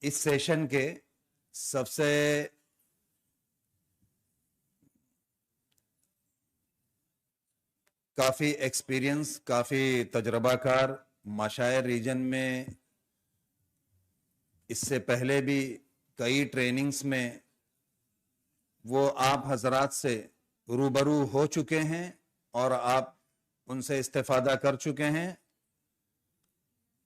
इस सेशन के सबसे काफ़ी एक्सपीरियंस, काफ़ी तजर्बाकार माशायर रीजन में इससे पहले भी कई ट्रेनिंग्स में वो आप हजरात से रूबरू हो चुके हैं और आप उनसे इस्तेफादा कर चुके हैं।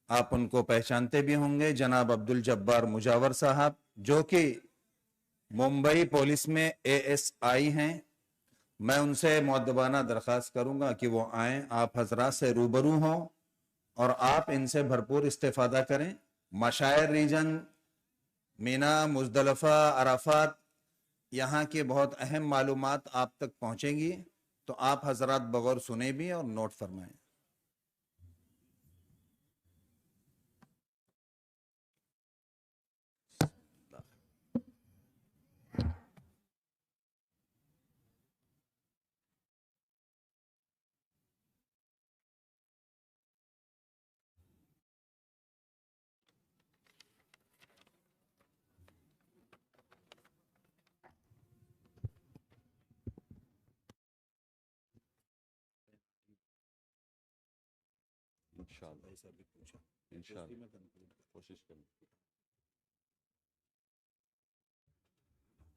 आप उनको पहचानते भी होंगे, जनाब अब्दुल जब्बार मुजावर साहब, जो कि मुंबई पुलिस में एएसआई हैं। मैं उनसे मुअद्दबाना दरख्वास्त करूंगा कि वो आएं, आप हजरात से रूबरू हों और आप इनसे भरपूर इस्तेफादा करें। मशायर रीजन, मीना, मुजदलफा, अराफात, यहाँ की बहुत अहम मालूमात आप तक पहुंचेंगी, तो आप हजरात बगौर सुने भी और नोट फरमाएं।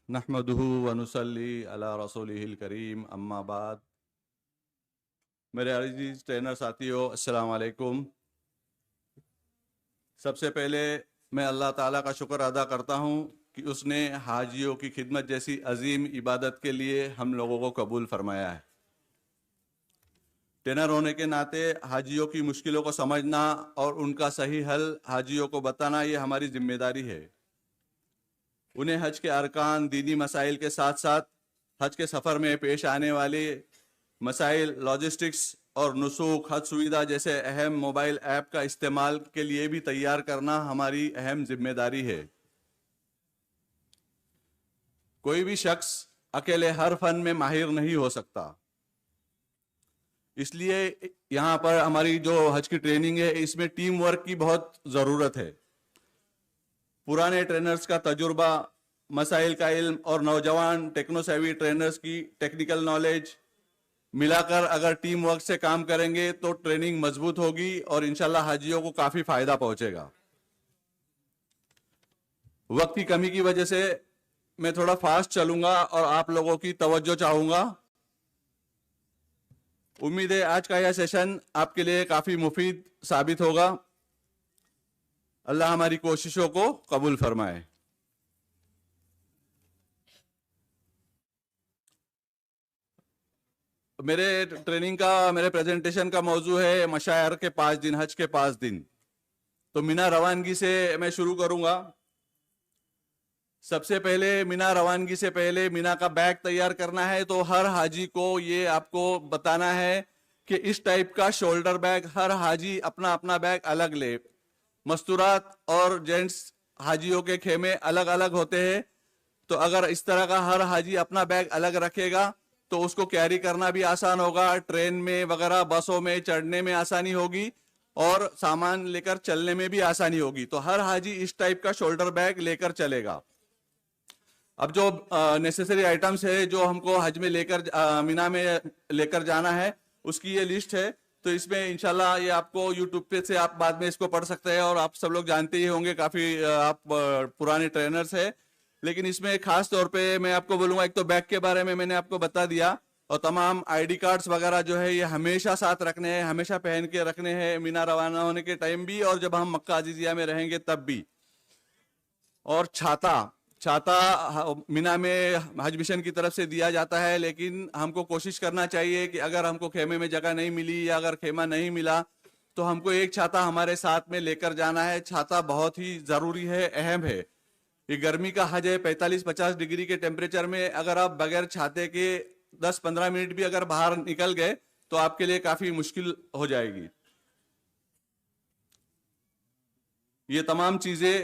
नहमदुहु व नुसल्ली अला रसूलिहिल करीम, अम्मा बाद। मेरे अजीज ट्रेनर साथियों, अस्सलाम वालेकुम। सबसे पहले मैं अल्लाह ताला का शुक्र अदा करता हूँ कि उसने हाजियों की खिदमत जैसी अजीम इबादत के लिए हम लोगों को कबूल फरमाया है। ट्रेनर होने के नाते हाजियों की मुश्किलों को समझना और उनका सही हल हाजियों को बताना, ये हमारी जिम्मेदारी है। उन्हें हज के अरकान, दीनी मसाइल के साथ साथ हज के सफ़र में पेश आने वाले मसाइल, लॉजिस्टिक्स और नुसूख, हज सुविधा जैसे अहम मोबाइल ऐप का इस्तेमाल के लिए भी तैयार करना हमारी अहम जिम्मेदारी है। कोई भी शख्स अकेले हर फन में माहिर नहीं हो सकता, इसलिए यहाँ पर हमारी जो हज की ट्रेनिंग है, इसमें टीम वर्क की बहुत ज़रूरत है। पुराने ट्रेनर्स का तजुर्बा, मसाइल का इल्म और नौजवान टेक्नोसेवी ट्रेनर्स की टेक्निकल नॉलेज मिलाकर अगर टीम वर्क से काम करेंगे तो ट्रेनिंग मजबूत होगी और इंशाल्लाह हाजियों को काफ़ी फ़ायदा पहुंचेगा। वक्त की कमी की वजह से मैं थोड़ा फास्ट चलूंगा और आप लोगों की तवज्जो चाहूंगा। उम्मीद है आज का यह सेशन आपके लिए काफ़ी मुफीद साबित होगा। अल्लाह हमारी कोशिशों को कबूल फरमाए। मेरे ट्रेनिंग का, मेरे प्रेजेंटेशन का मौजू है मशायर के 5 दिन, हज के 5 दिन। तो मीना रवानगी से मैं शुरू करूंगा। सबसे पहले मीना रवानगी से पहले मीना का बैग तैयार करना है। तो हर हाजी को ये आपको बताना है कि इस टाइप का शोल्डर बैग, हर हाजी अपना अपना बैग अलग ले। मस्तूरात और जेंट्स हाजियों के खेमे अलग अलग होते हैं, तो अगर इस तरह का हर हाजी अपना बैग अलग रखेगा तो उसको कैरी करना भी आसान होगा, ट्रेन में वगैरह बसों में चढ़ने में आसानी होगी और सामान लेकर चलने में भी आसानी होगी। तो हर हाजी इस टाइप का शोल्डर बैग लेकर चलेगा। अब जो नेसेसरी आइटम्स है जो हमको हज में लेकर मीना में लेकर जाना है, उसकी ये लिस्ट है। तो इसमें इंशाल्लाह ये आपको यूट्यूब पे से आप बाद में इसको पढ़ सकते हैं और आप सब लोग जानते ही होंगे, काफ़ी आप पुराने ट्रेनर्स हैं। लेकिन इसमें खास तौर पे मैं आपको बोलूँगा, एक तो बैग के बारे में मैंने आपको बता दिया, और तमाम आईडी कार्ड्स वगैरह जो है ये हमेशा साथ रखने हैं, हमेशा पहन के रखने हैं, मीना रवाना होने के टाइम भी और जब हम मक्का अजीजिया में रहेंगे तब भी। और छाता, छाता मीना में हज मिशन की तरफ से दिया जाता है, लेकिन हमको कोशिश करना चाहिए कि अगर हमको खेमे में जगह नहीं मिली या अगर खेमा नहीं मिला तो हमको एक छाता हमारे साथ में लेकर जाना है। छाता बहुत ही ज़रूरी है, अहम है। ये गर्मी का हज है, 45-50 डिग्री के टेम्परेचर में अगर आप बगैर छाते के 10-15 मिनट भी अगर बाहर निकल गए तो आपके लिए काफ़ी मुश्किल हो जाएगी। ये तमाम चीज़ें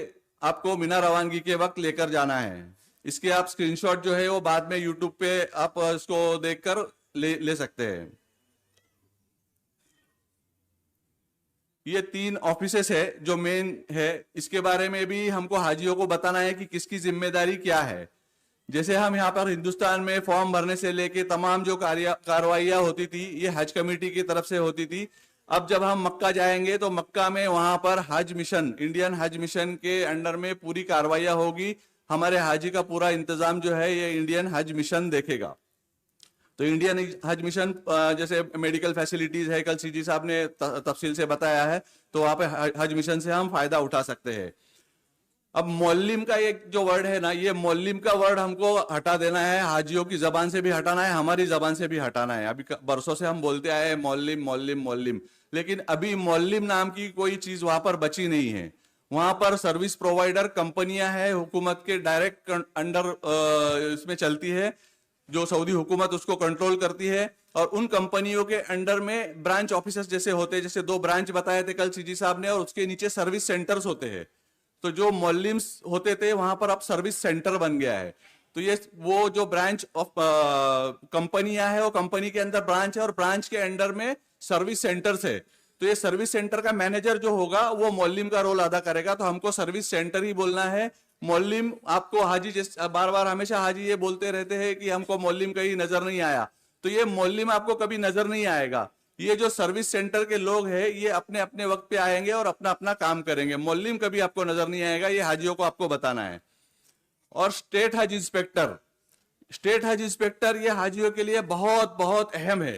आपको मीना रवानगी के वक्त लेकर जाना है। इसके आप स्क्रीनशॉट जो है वो बाद में यूट्यूब पे आप इसको देखकर ले सकते हैं। ये 3 ऑफिसेस है जो मेन है। इसके बारे में भी हमको हाजियों को बताना है कि किसकी जिम्मेदारी क्या है। जैसे हम यहाँ पर हिंदुस्तान में फॉर्म भरने से लेके तमाम जो कार्रवाइयाँ होती थी ये हज कमेटी की तरफ से होती थी। अब जब हम मक्का जाएंगे तो मक्का में वहां पर हज मिशन, इंडियन हज मिशन के अंडर में पूरी कार्रवाइयाँ होगी। हमारे हाजी का पूरा इंतजाम जो है ये इंडियन हज मिशन देखेगा। तो इंडियन हज मिशन जैसे मेडिकल फैसिलिटीज है, कल सीजी साहब ने तफसील से बताया है, तो वहां पे हज मिशन से हम फायदा उठा सकते हैं। अब मौलिम का एक जो वर्ड है ना, ये मौलिम का वर्ड हमको हटा देना है, हाजियों की जबान से भी हटाना है, हमारी जबान से भी हटाना है। अभी बरसों से हम बोलते आए मौलिम मौलिम मौलिम, लेकिन अभी मौलिम नाम की कोई चीज वहां पर बची नहीं है। वहां पर सर्विस प्रोवाइडर कंपनियां हैं, हुकूमत के डायरेक्ट अंडर इसमें चलती है, जो सऊदी हुकूमत उसको कंट्रोल करती है। और उन कंपनियों के अंडर में ब्रांच ऑफिसर्स जैसे होते हैं, जैसे 2 ब्रांच बताए थे कल सीजी साहब ने, और उसके नीचे सर्विस सेंटर्स होते हैं। तो जो मौलिम्स होते थे वहां पर अब सर्विस सेंटर बन गया है। तो ये वो जो ब्रांच ऑफ कंपनियां है, वो कंपनी के अंदर ब्रांच है और ब्रांच के अंडर में सर्विस सेंटर्स है। तो ये सर्विस सेंटर का मैनेजर जो होगा वो मौलिम का रोल अदा करेगा। तो हमको सर्विस सेंटर ही बोलना है। मौलिम आपको हाजी बार बार हमेशा हाजी ये बोलते रहते हैं कि हमको मौलिम कहीं नजर नहीं आया, तो ये मौलिम आपको कभी नजर नहीं आएगा। ये जो सर्विस सेंटर के लोग हैं ये अपने अपने वक्त पे आएंगे और अपना अपना काम करेंगे। मौलिम कभी आपको नजर नहीं आएगा, ये हाजियों को आपको बताना है। और स्टेट हज इंस्पेक्टर, स्टेट हज इंस्पेक्टर ये हाजियों के लिए बहुत बहुत अहम है।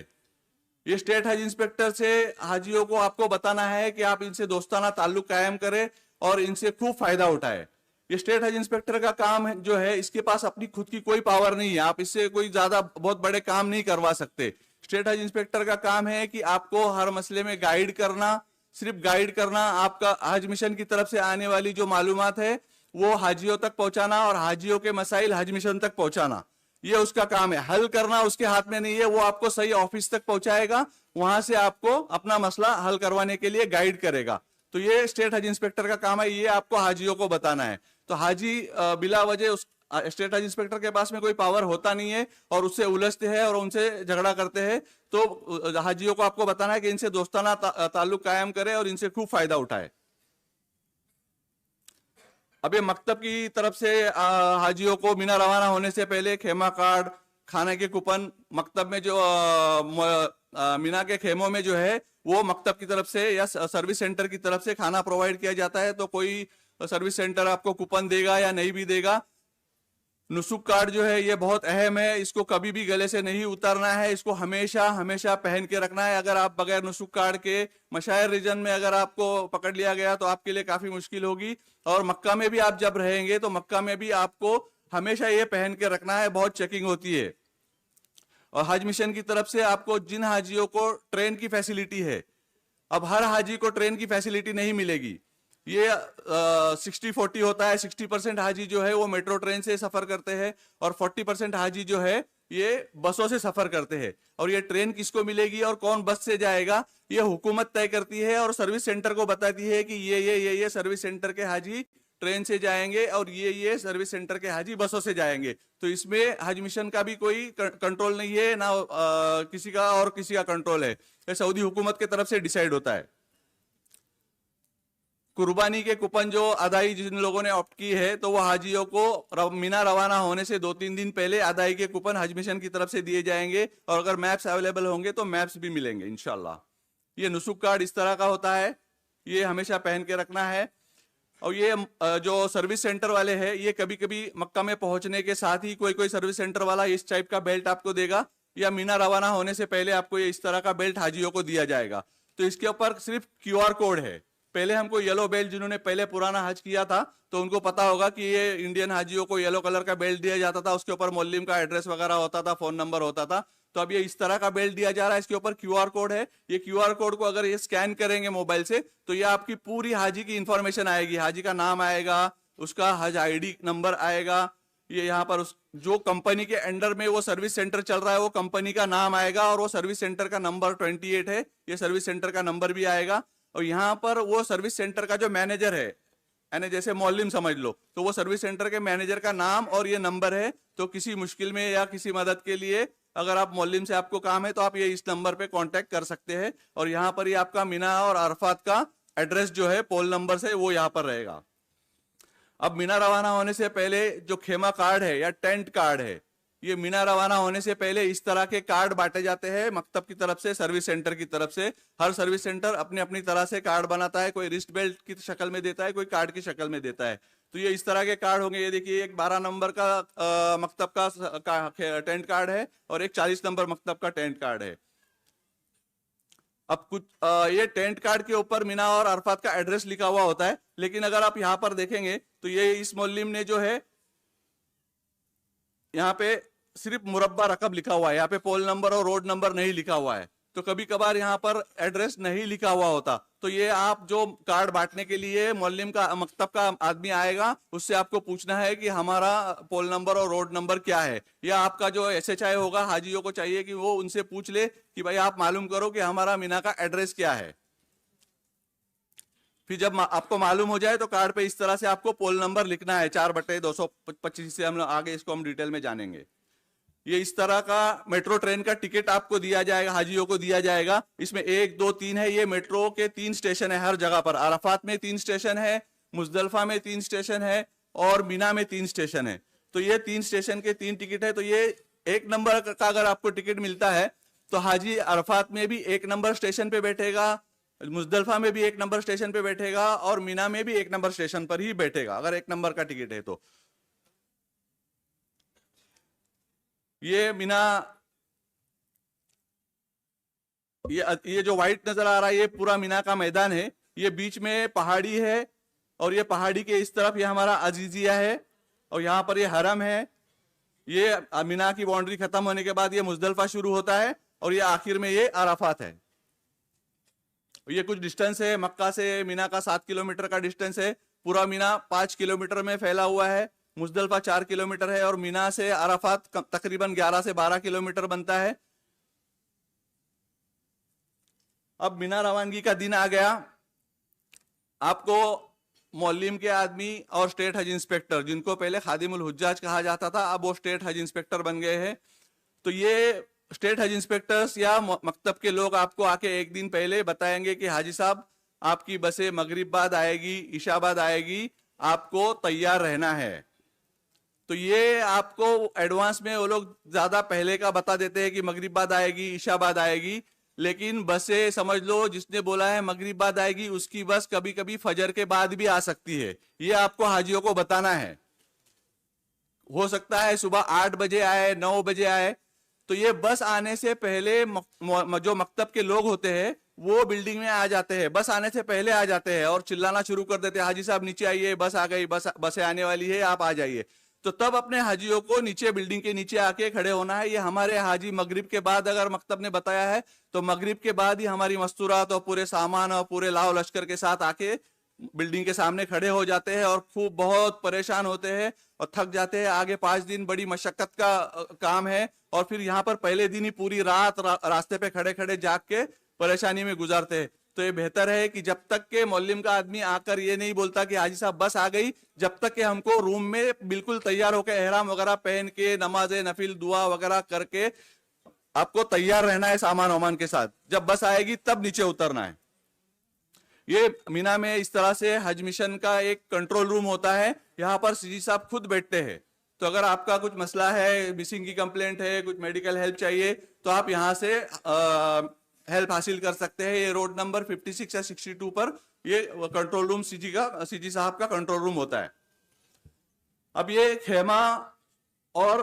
ये स्टेट हज इंस्पेक्टर से हाजियों को आपको बताना है कि आप इनसे दोस्ताना ताल्लुक कायम करें और इनसे खूब फायदा उठाएं। ये स्टेट हज इंस्पेक्टर का काम है जो है, इसके पास अपनी खुद की कोई पावर नहीं है, आप इससे कोई ज्यादा बहुत बड़े काम नहीं करवा सकते। स्टेट हज इंस्पेक्टर का काम है कि आपको हर मसले में गाइड करना, सिर्फ गाइड करना, आपका हज मिशन की तरफ से आने वाली जो मालूमात है वो हाजियों तक पहुंचाना और हाजियों के मसाइल हज मिशन तक पहुंचाना, ये उसका काम है। हल करना उसके हाथ में नहीं है, वो आपको सही ऑफिस तक पहुंचाएगा, वहां से आपको अपना मसला हल करवाने के लिए गाइड करेगा। तो ये स्टेट हज इंस्पेक्टर का काम है, ये आपको हाजियों को बताना है। तो हाजी बिला वजह उस स्टेट हज इंस्पेक्टर के पास में कोई पावर होता नहीं है और उससे उलझते हैं और उनसे झगड़ा करते हैं। तो हाजियों को आपको बताना है कि इनसे दोस्ताना ताल्लुक कायम करे और इनसे खूब फायदा उठाए। अब ये मकतब की तरफ से हाजियों को मीना रवाना होने से पहले खेमा कार्ड, खाने के कूपन, मकतब में जो मीना के खेमों में जो है वो मकतब की तरफ से या सर्विस सेंटर की तरफ से खाना प्रोवाइड किया जाता है। तो कोई सर्विस सेंटर आपको कूपन देगा या नहीं भी देगा। नुसुक कार्ड जो है ये बहुत अहम है, इसको कभी भी गले से नहीं उतारना है, इसको हमेशा हमेशा पहन के रखना है। अगर आप बगैर नुसुक कार्ड के मशायर रीजन में अगर आपको पकड़ लिया गया तो आपके लिए काफी मुश्किल होगी। और मक्का में भी आप जब रहेंगे तो मक्का में भी आपको हमेशा ये पहन के रखना है, बहुत चेकिंग होती है। और हज मिशन की तरफ से आपको जिन हाजियों को ट्रेन की फैसिलिटी है, अब हर हाजी को ट्रेन की फैसिलिटी नहीं मिलेगी। ये 60-40 होता है, 60% हाजी जो है वो मेट्रो ट्रेन से सफर करते हैं और 40% हाजी जो है ये बसों से सफर करते हैं। और ये ट्रेन किसको मिलेगी और कौन बस से जाएगा ये हुकूमत तय करती है और सर्विस सेंटर को बताती है कि ये सर्विस सेंटर के हाजी ट्रेन से जाएंगे और ये सर्विस सेंटर के हाजी बसों से जाएंगे। तो इसमें हज मिशन का भी कोई कंट्रोल नहीं है ना, किसी का और किसी का कंट्रोल है, ये सऊदी हुकूमत की तरफ से डिसाइड होता है। कुर्बानी के कूपन जो अदाई जिन लोगों ने ऑप्ट की है तो वो हाजियों को मीना रवाना होने से 2-3 दिन पहले अदाई के कूपन हज मिशन की तरफ से दिए जाएंगे और अगर मैप्स अवेलेबल होंगे तो मैप्स भी मिलेंगे इंशाल्लाह। ये नुसुक कार्ड इस तरह का होता है, ये हमेशा पहन के रखना है। और ये जो सर्विस सेंटर वाले हैं ये कभी कभी मक्का में पहुंचने के साथ ही कोई कोई सर्विस सेंटर वाला इस टाइप का बेल्ट आपको देगा, या मीना रवाना होने से पहले आपको ये इस तरह का बेल्ट हाजियों को दिया जाएगा। तो इसके ऊपर सिर्फ QR कोड है। पहले हमको येलो बेल्ट, जिन्होंने पहले पुराना हज किया था तो उनको पता होगा कि ये इंडियन हाजियों को येलो कलर का बेल्ट दिया जाता था, उसके ऊपर मौलिम का एड्रेस वगैरह होता था, फोन नंबर होता था। तो अब ये इस तरह का बेल्ट दिया जा रहा है, इसके ऊपर QR कोड है। ये QR कोड को अगर ये स्कैन करेंगे मोबाइल से तो ये आपकी पूरी हाजी की इंफॉर्मेशन आएगी, हाजी का नाम आएगा, उसका हज ID नंबर आएगा, ये यहाँ पर उस जो कंपनी के अंडर में वो सर्विस सेंटर चल रहा है वो कंपनी का नाम आएगा और वो सर्विस सेंटर का नंबर 28 है, ये सर्विस सेंटर का नंबर भी आएगा। और यहाँ पर वो सर्विस सेंटर का जो मैनेजर है, यानी जैसे मौलिम समझ लो, तो वो सर्विस सेंटर के मैनेजर का नाम और ये नंबर है। तो किसी मुश्किल में या किसी मदद के लिए अगर आप मौलिम से आपको काम है तो आप ये इस नंबर पे कांटेक्ट कर सकते हैं। और यहाँ पर ये आपका मीना और अरफात का एड्रेस जो है पोल नंबर से वो यहाँ पर रहेगा। अब मीना रवाना होने से पहले जो खेमा कार्ड है या टेंट कार्ड है, ये मीना रवाना होने से पहले इस तरह के कार्ड बांटे जाते हैं मकतब की तरफ से, सर्विस सेंटर की तरफ से। हर सर्विस सेंटर अपनी अपनी तरह से कार्ड बनाता है, कोई रिस्ट बेल्ट की शक्ल में देता है, कोई कार्ड की शक्ल में देता है। तो ये इस तरह के कार्ड होंगे। ये देखिए, एक 12 नंबर का मकतब का टेंट कार्ड है और एक 40 नंबर मकतब का टेंट कार्ड है। अब कुछ ये टेंट कार्ड के ऊपर मीना और अरफात का एड्रेस लिखा हुआ होता है, लेकिन अगर आप यहां पर देखेंगे तो ये इस मोल्लिम ने जो है यहाँ पे सिर्फ मुरब्बा रकब लिखा हुआ है, यहाँ पे पोल नंबर और रोड नंबर नहीं लिखा हुआ है। तो कभी कभार यहाँ पर एड्रेस नहीं लिखा हुआ होता, तो ये आप जो कार्ड बांटने के लिए मोल्लिम का मकतब का आदमी आएगा, उससे आपको पूछना है कि हमारा पोल नंबर और रोड नंबर क्या है। या आपका जो SHI होगा, हाजियों को चाहिए कि वो उनसे पूछ ले कि भाई आप मालूम करो कि हमारा मीना का एड्रेस क्या है। फिर जब आपको मालूम हो जाए तो कार्ड पे इस तरह से आपको पोल नंबर लिखना है 4/225 से। हम आगे इसको हम डिटेल में जानेंगे। ये इस तरह का मेट्रो ट्रेन का टिकट आपको दिया जाएगा, हाजियों को दिया जाएगा। इसमें 1, 2, 3 है। ये मेट्रो के 3 स्टेशन है हर जगह पर। अराफात में 3 स्टेशन है, मुजदलफा में 3 स्टेशन है और मीना में 3 स्टेशन है। तो ये 3 स्टेशन के 3 टिकट है। तो ये 1 नंबर का अगर आपको टिकट मिलता है तो हाजी अराफात में भी 1 नंबर स्टेशन पे बैठेगा, मुजदलफा में भी 1 नंबर स्टेशन पे बैठेगा और मीना में भी 1 नंबर स्टेशन पर ही बैठेगा, अगर 1 नंबर का टिकट है तो। ये मीना, ये जो व्हाइट नजर आ रहा है ये पूरा मीना का मैदान है। ये बीच में पहाड़ी है और ये पहाड़ी के इस तरफ ये हमारा अजीजिया है और यहाँ पर ये हरम है। ये मीना की बाउंड्री खत्म होने के बाद ये मुजदलफा शुरू होता है और ये आखिर में ये अराफात है। ये कुछ डिस्टेंस है, मक्का से मीना का 7 किलोमीटर का डिस्टेंस है। पूरा मीना 5 किलोमीटर में फैला हुआ है, मुजदलफा 4 किलोमीटर है और मीना से अराफात तकरीबन 11 से 12 किलोमीटर बनता है। अब मीना रवानगी का दिन आ गया। आपको मौलिम के आदमी और स्टेट हज इंस्पेक्टर, जिनको पहले खादिमुल हुज्जाज कहा जाता था, अब वो स्टेट हज इंस्पेक्टर बन गए हैं। तो ये स्टेट हज इंस्पेक्टर्स या मकतब के लोग आपको आके एक दिन पहले बताएंगे कि हाजी साहब आपकी बसें मगरिब बाद आएगी, ईशा बाद आएगी, आपको तैयार रहना है। तो ये आपको एडवांस में वो लोग ज्यादा पहले का बता देते हैं कि मगरिब बाद आएगी, ईशा बाद आएगी, लेकिन बसें समझ लो जिसने बोला है मगरिब बाद आएगी उसकी बस कभी कभी फजर के बाद भी आ सकती है। ये आपको हाजियों को बताना है। हो सकता है सुबह 8 बजे आए, 9 बजे आए। तो ये बस आने से पहले जो मकतब के लोग होते हैं वो बिल्डिंग में आ जाते हैं, बस आने से पहले आ जाते हैं और चिल्लाना शुरू कर देते हैं, हाजी साहब नीचे आइए, बस आ गई, बसें आने वाली है, आप आ जाइए। तो तब अपने हाजियों को नीचे बिल्डिंग के नीचे आके खड़े होना है। ये हमारे हाजी मगरिब के बाद, अगर मकतब ने बताया है तो मगरिब के बाद ही हमारी मस्तूरात और पूरे सामान और पूरे लाओ लश्कर के साथ आके बिल्डिंग के सामने खड़े हो जाते हैं और खूब बहुत परेशान होते हैं और थक जाते हैं। आगे 5 दिन बड़ी मशक्कत का काम है और फिर यहाँ पर पहले दिन ही पूरी रात रास्ते पे खड़े खड़े जाग के परेशानी में गुजारते हैं। तो ये बेहतर है कि जब तक के मौलिम का आदमी आकर ये नहीं बोलता कि हाजी साहब बस आ गई, जब तक के हमको रूम में बिल्कुल तैयार होकर एहराम वगैरह पहन के नमाज नफिल दुआ वगैरह करके आपको तैयार रहना है सामान वामान के साथ। जब बस आएगी तब नीचे उतरना है। ये मीना में इस तरह से हज मिशन का एक कंट्रोल रूम होता है। यहाँ पर सीजी साहब खुद बैठते हैं। तो अगर आपका कुछ मसला है, मिसिंग की कंप्लेंट है, कुछ मेडिकल हेल्प चाहिए, तो आप यहाँ से हेल्प हासिल कर सकते हैं। ये रोड नंबर 56 या 62 पर ये कंट्रोल रूम सीजी साहब का कंट्रोल रूम होता है। अब ये खेमा और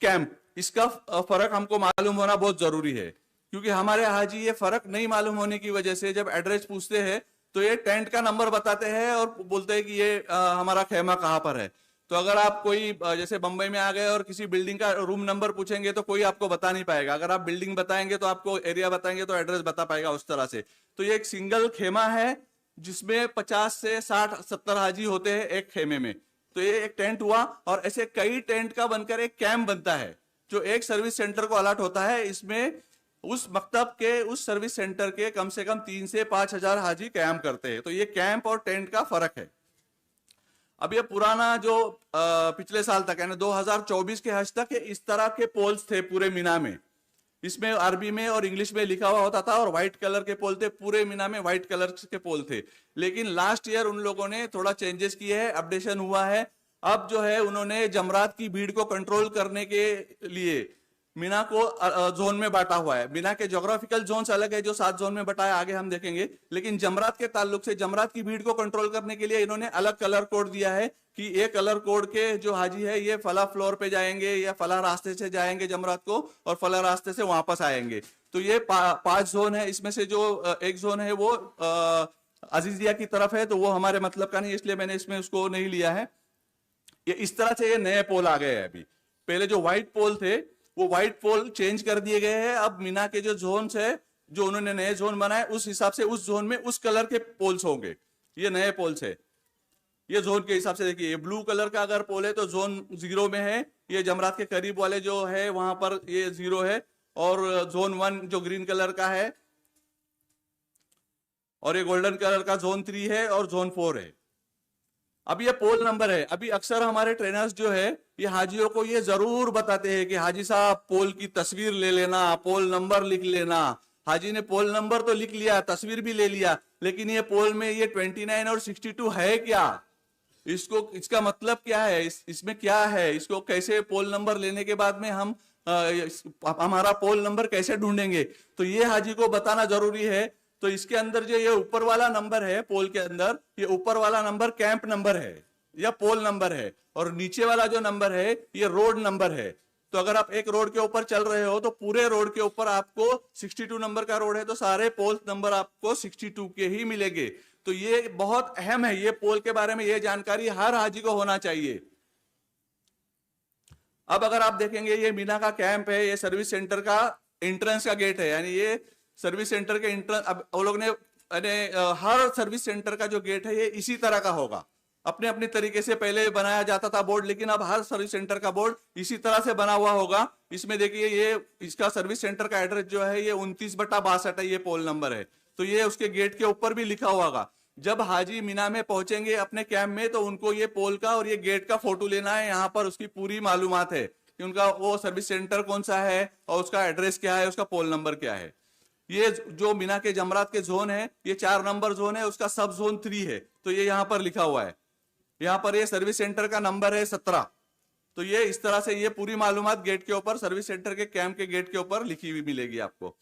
कैंप, इसका फर्क हमको मालूम होना बहुत जरूरी है, क्योंकि हमारे हाजी ये फर्क नहीं मालूम होने की वजह से जब एड्रेस पूछते हैं तो ये टेंट का नंबर बताते हैं और बोलते हैं कि ये हमारा खेमा कहाँ पर है। तो अगर आप कोई जैसे बंबई में आ गए और किसी बिल्डिंग का रूम नंबर पूछेंगे तो कोई आपको बता नहीं पाएगा। अगर आप बिल्डिंग बताएंगे तो आपको एरिया बताएंगे तो एड्रेस बता पाएगा उस तरह से। तो ये एक सिंगल खेमा है जिसमें 50 से 60-70 हाजी होते हैं एक खेमे में। तो ये एक टेंट हुआ और ऐसे कई टेंट का बनकर एक कैंप बनता है जो एक सर्विस सेंटर को अलॉट होता है। इसमें उस मकतब के उस सर्विस सेंटर के कम से कम 3 से 5 हजार हाजी कैंप करते हैं। तो ये कैंप और टेंट का फर्क है। अब ये पुराना जो पिछले साल तक यानी 2024 के हज तक इस तरह के पोल्स थे पूरे मीना में। इसमें अरबी में और इंग्लिश में लिखा हुआ होता था और व्हाइट कलर के पोल थे, पूरे मीना में व्हाइट कलर के पोल थे। लेकिन लास्ट ईयर उन लोगों ने थोड़ा चेंजेस किए हैं, अपडेशन हुआ है। अब जो है उन्होंने जमरात की भीड़ को कंट्रोल करने के लिए मीना को जोन में बांटा हुआ है। मीना के ज्योग्राफिकल जोन्स अलग है जो 7 जोन में बटा है, आगे हम देखेंगे। लेकिन जमरात के ताल्लुक से जमरात की भीड़ को कंट्रोल करने के लिए इन्होंने अलग कलर कोड दिया है कि ये कलर कोड के जो हाजी है ये फला फ्लोर पे जाएंगे या फला रास्ते से जाएंगे जमरात को और फला रास्ते से वापस आएंगे। तो ये 5 जोन है। इसमें से जो एक जोन है वो अजीजिया की तरफ है, तो वो हमारे मतलब का नहीं, इसलिए मैंने इसमें उसको नहीं लिया है। ये इस तरह से ये नए पोल आ गए हैं। अभी पहले जो व्हाइट पोल थे वो व्हाइट पोल चेंज कर दिए गए हैं। अब मीना के जो जोन्स है, जो उन्होंने नए जोन बनाए, उस हिसाब से उस जोन में उस कलर के पोल्स होंगे। ये नए पोल्स है। ये जोन के हिसाब से देखिए, ये ब्लू कलर का अगर पोल है तो जोन 0 में है। ये जमरात के करीब वाले जो है वहां पर ये 0 है। और जोन 1 जो ग्रीन कलर का है, और ये गोल्डन कलर का जोन 3 है और जोन 4 है। अब ये पोल नंबर है। अभी अक्सर हमारे ट्रेनर्स जो है ये हाजियों को ये जरूर बताते हैं कि हाजी साहब पोल की तस्वीर ले लेना, पोल नंबर लिख लेना। हाजी ने पोल नंबर तो लिख लिया, तस्वीर भी ले लिया, लेकिन ये पोल में ये 29 और 62 है क्या, इसको इसका मतलब क्या है, इसमें क्या है, इसको कैसे पोल नंबर लेने के बाद में हम हमारा पोल नंबर कैसे ढूंढेंगे, तो ये हाजी को बताना जरूरी है। तो इसके अंदर जो ये ऊपर वाला नंबर है पोल के अंदर, ये ऊपर वाला नंबर कैंप नंबर है या पोल नंबर है, और नीचे वाला जो नंबर है ये रोड नंबर है। तो अगर आप एक रोड के ऊपर चल रहे हो तो पूरे रोड के ऊपर आपको 62 नंबर का रोड है तो सारे पोल नंबर आपको 62 के ही मिलेंगे। तो ये बहुत अहम है, ये पोल के बारे में ये जानकारी हर हाजी को होना चाहिए। अब अगर आप देखेंगे ये मीना का कैंप है, ये सर्विस सेंटर का एंट्रेंस का गेट है, यानी ये सर्विस सेंटर के एंट्रेंस। अब वो लोग ने हर सर्विस सेंटर का जो गेट है ये इसी तरह का होगा। अपने अपने तरीके से पहले बनाया जाता था बोर्ड, लेकिन अब हर सर्विस सेंटर का बोर्ड इसी तरह से बना हुआ होगा। इसमें देखिए ये इसका सर्विस सेंटर का एड्रेस जो है ये 29/62 है, ये पोल नंबर है। तो ये उसके गेट के ऊपर भी लिखा हुआ होगा। जब हाजी मीना में पहुंचेंगे अपने कैंप में तो उनको ये पोल का और ये गेट का फोटो लेना है। यहाँ पर उसकी पूरी मालूमात है कि उनका वो सर्विस सेंटर कौन सा है और उसका एड्रेस क्या है, उसका पोल नंबर क्या है। ये जो मीना के जमरात के जोन है ये 4 नंबर जोन है, उसका सब जोन 3 है। तो ये यहाँ पर लिखा हुआ है। यहाँ पर ये सर्विस सेंटर का नंबर है 17। तो ये इस तरह से ये पूरी मालूमात गेट के ऊपर, सर्विस सेंटर के कैंप के गेट के ऊपर लिखी हुई मिलेगी आपको।